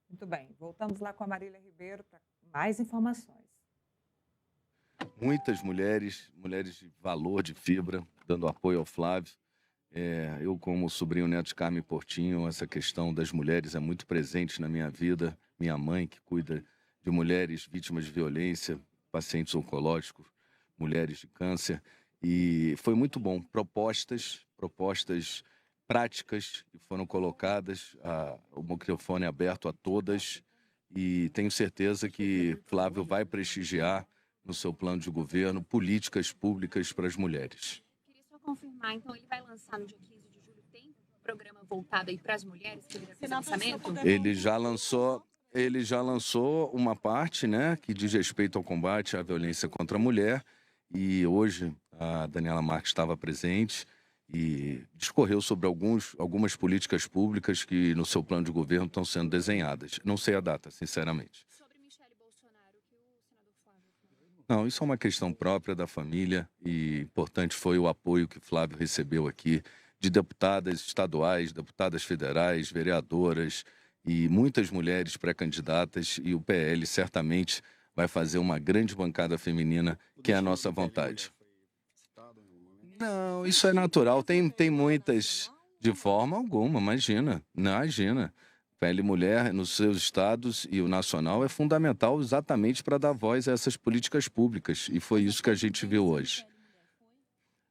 Muito bem, voltamos lá com a Marília Ribeiro para mais informações. Muitas mulheres, mulheres de valor, de fibra, dando apoio ao Flávio. Eu, como sobrinho neto de Carmen Portinho, essa questão das mulheres é muito presente na minha vida. Minha mãe, que cuida de mulheres vítimas de violência, pacientes oncológicos, mulheres de câncer. E foi muito bom. Propostas práticas que foram colocadas, o microfone aberto a todas. E tenho certeza que Flávio vai prestigiar no seu plano de governo políticas públicas para as mulheres. Queria só confirmar, então ele vai lançar no dia 15 de julho, tem um programa voltado aí para as mulheres, que ele vai fazer lançamento? Ele já lançou uma parte, né, que diz respeito ao combate à violência contra a mulher, e hoje a Daniela Marques estava presente e discorreu sobre algumas políticas públicas que no seu plano de governo estão sendo desenhadas. Não sei a data, sinceramente. Sobre Michele Bolsonaro, o que o senador Flávio falou? Não, isso é uma questão própria da família e importante foi o apoio que Flávio recebeu aqui de deputadas estaduais, deputadas federais, vereadoras e muitas mulheres pré-candidatas, e o PL certamente vai fazer uma grande bancada feminina, que é a nossa vontade. Não, isso é natural. Tem muitas, de forma alguma, imagina. PL Mulher nos seus estados e o nacional é fundamental exatamente para dar voz a essas políticas públicas. E foi isso que a gente viu hoje.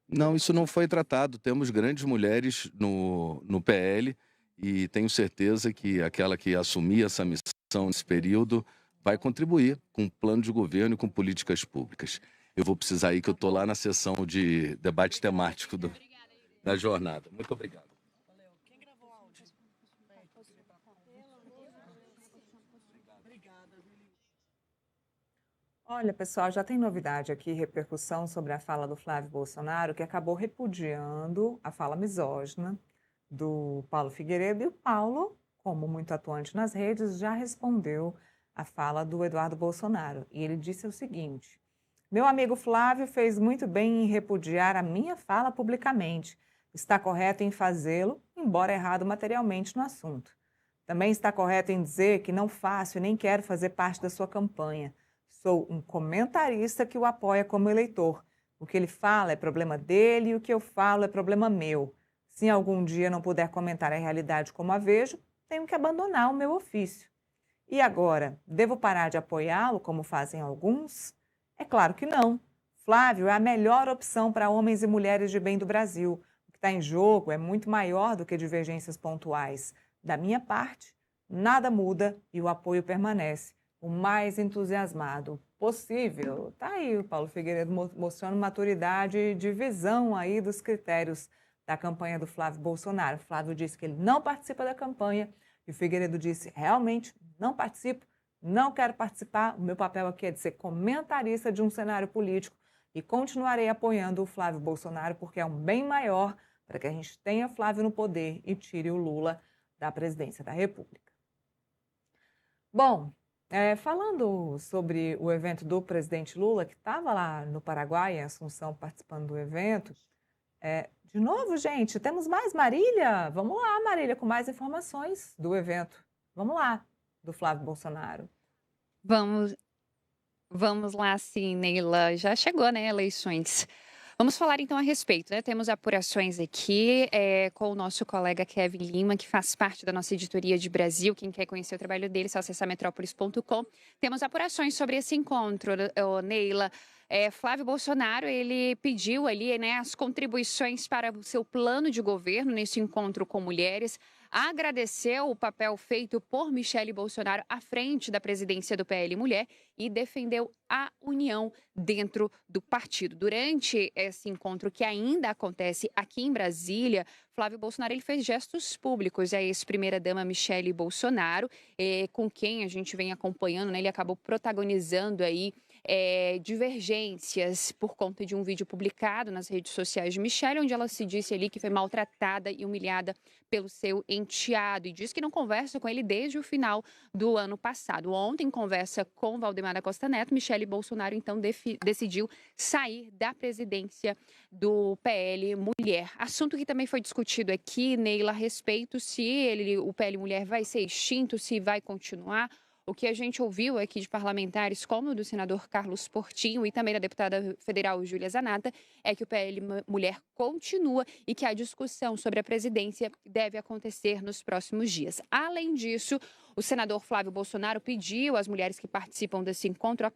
Não, isso não foi tratado. Temos grandes mulheres no PL e tenho certeza que aquela que assumir essa missão nesse período vai contribuir com um plano de governo e com políticas públicas. Eu vou precisar ir, que eu estou lá na sessão de debate temático da jornada. Muito obrigado. Olha, pessoal, já tem novidade aqui, repercussão sobre a fala do Flávio Bolsonaro, que acabou repudiando a fala misógina do Paulo Figueiredo, e o Paulo, como muito atuante nas redes, já respondeu à fala do Eduardo Bolsonaro. E ele disse o seguinte: meu amigo Flávio fez muito bem em repudiar a minha fala publicamente. Está correto em fazê-lo, embora errado materialmente no assunto. Também está correto em dizer que não faço e nem quero fazer parte da sua campanha. Sou um comentarista que o apoia como eleitor. O que ele fala é problema dele e o que eu falo é problema meu. Se algum dia não puder comentar a realidade como a vejo, tenho que abandonar o meu ofício. E agora, devo parar de apoiá-lo, como fazem alguns? É claro que não. Flávio é a melhor opção para homens e mulheres de bem do Brasil. O que está em jogo é muito maior do que divergências pontuais. Da minha parte, nada muda e o apoio permanece. O mais entusiasmado possível. Está aí o Paulo Figueiredo mostrando maturidade de visão aí dos critérios da campanha do Flávio Bolsonaro. O Flávio disse que ele não participa da campanha e o Figueiredo disse: realmente não participo, não quero participar. O meu papel aqui é de ser comentarista de um cenário político e continuarei apoiando o Flávio Bolsonaro porque é um bem maior para que a gente tenha Flávio no poder e tire o Lula da presidência da República. Bom, falando sobre o evento do presidente Lula, que estava lá no Paraguai, em Assunção, participando do evento, de novo, gente, temos mais Marília? Vamos lá, Marília, com mais informações do evento. Vamos lá, do Flávio Bolsonaro. Vamos lá sim, Neila. Já chegou, né, eleições. Vamos falar então a respeito, né? Temos apurações aqui com o nosso colega Kevin Lima, que faz parte da nossa editoria de Brasil. Quem quer conhecer o trabalho dele, é só acessar metrópolis.com. Temos apurações sobre esse encontro, Neila. Flávio Bolsonaro, ele pediu ali, né, as contribuições para o seu plano de governo nesse encontro com mulheres, agradeceu o papel feito por Michele Bolsonaro à frente da presidência do PL Mulher e defendeu a união dentro do partido. Durante esse encontro que ainda acontece aqui em Brasília, Flávio Bolsonaro ele fez gestos públicos à ex-primeira-dama Michele Bolsonaro, com quem a gente vem acompanhando, né? Ele acabou protagonizando aí divergências por conta de um vídeo publicado nas redes sociais de Michelle, onde ela se disse ali que foi maltratada e humilhada pelo seu enteado e diz que não conversa com ele desde o final do ano passado. Ontem, em conversa com Valdemar da Costa Neto, Michelle Bolsonaro então decidiu sair da presidência do PL Mulher. Assunto que também foi discutido aqui, Neila, a respeito se o PL Mulher vai ser extinto, se vai continuar. O que a gente ouviu aqui de parlamentares, como o do senador Carlos Portinho e também da deputada federal Júlia Zanata, é que o PL Mulher continua e que a discussão sobre a presidência deve acontecer nos próximos dias. Além disso, o senador Flávio Bolsonaro pediu às mulheres que participam desse encontro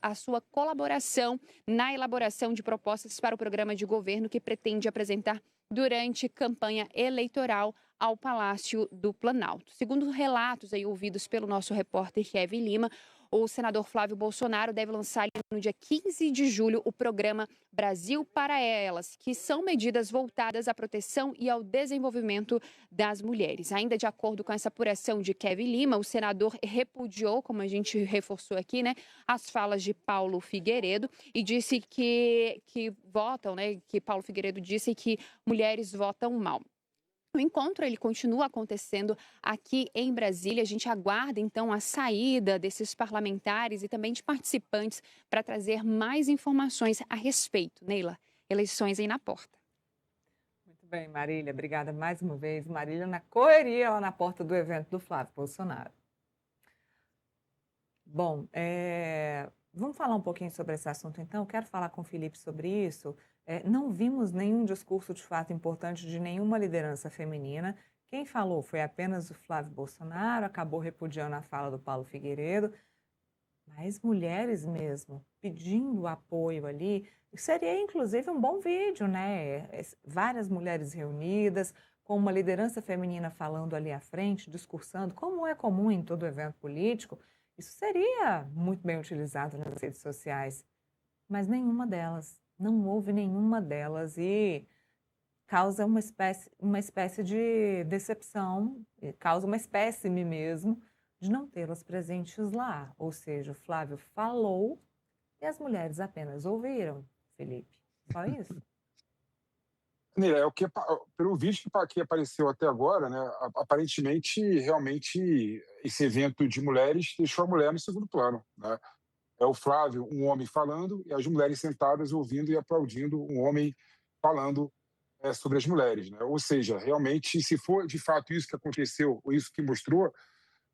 a sua colaboração na elaboração de propostas para o programa de governo que pretende apresentar durante campanha eleitoral ao Palácio do Planalto. Segundo relatos aí ouvidos pelo nosso repórter Kevin Lima, o senador Flávio Bolsonaro deve lançar no dia 15 de julho o programa Brasil para Elas, que são medidas voltadas à proteção e ao desenvolvimento das mulheres. Ainda de acordo com essa apuração de Kevin Lima, o senador repudiou, como a gente reforçou aqui, né, as falas de Paulo Figueiredo e disse que votam, né, que Paulo Figueiredo disse que mulheres votam mal. O encontro ele continua acontecendo aqui em Brasília. A gente aguarda então a saída desses parlamentares e também de participantes para trazer mais informações a respeito. Neila, eleições aí na porta. Muito bem, Marília. Obrigada mais uma vez. Marília na correria lá na porta do evento do Flávio Bolsonaro. Bom, vamos falar um pouquinho sobre esse assunto, então. Eu quero falar com o Felipe sobre isso. Não vimos nenhum discurso de fato importante de nenhuma liderança feminina. Quem falou foi apenas o Flávio Bolsonaro, acabou repudiando a fala do Paulo Figueiredo, mas mulheres mesmo pedindo apoio ali. Seria inclusive um bom vídeo, né? Várias mulheres reunidas, com uma liderança feminina falando ali à frente, discursando, como é comum em todo evento político. Isso seria muito bem utilizado nas redes sociais, mas nenhuma delas. Não houve nenhuma delas e causa uma espécie de decepção, causa uma espécime mesmo de não tê-las presentes lá. Ou seja, o Flávio falou e as mulheres apenas ouviram, Felipe. Só isso. Neila, pelo vídeo que apareceu até agora, né, aparentemente, realmente, esse evento de mulheres deixou a mulher no segundo plano, né? É o Flávio, um homem falando, e as mulheres sentadas ouvindo e aplaudindo um homem falando sobre as mulheres, né? Ou seja, realmente, se for de fato isso que aconteceu, ou isso que mostrou,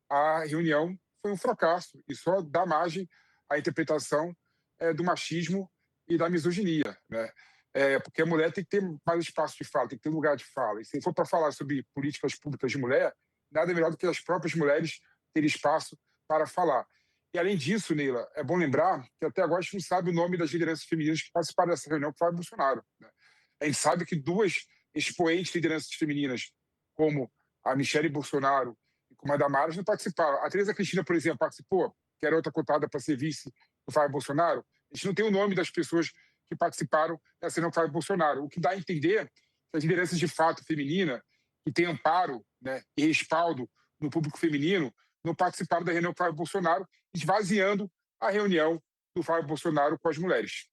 a reunião foi um fracasso e só dá margem à interpretação do machismo e da misoginia, né? Porque a mulher tem que ter mais espaço de fala, tem que ter lugar de fala. E se for para falar sobre políticas públicas de mulher, nada melhor do que as próprias mulheres terem espaço para falar. E, além disso, Neila, é bom lembrar que até agora a gente não sabe o nome das lideranças femininas que participaram dessa reunião com o Flávio Bolsonaro, né? A gente sabe que duas expoentes lideranças femininas, como a Michelle Bolsonaro e como a Damares, não participaram. A Tereza Cristina, por exemplo, participou, que era outra cotada para ser vice do Flávio Bolsonaro. A gente não tem o nome das pessoas que participaram dessa reunião com o Flávio Bolsonaro, o que dá a entender que as lideranças de fato femininas, que têm amparo, né, e respaldo no público feminino, não participaram da reunião com o Flávio Bolsonaro, esvaziando a reunião do Flávio Bolsonaro com as mulheres.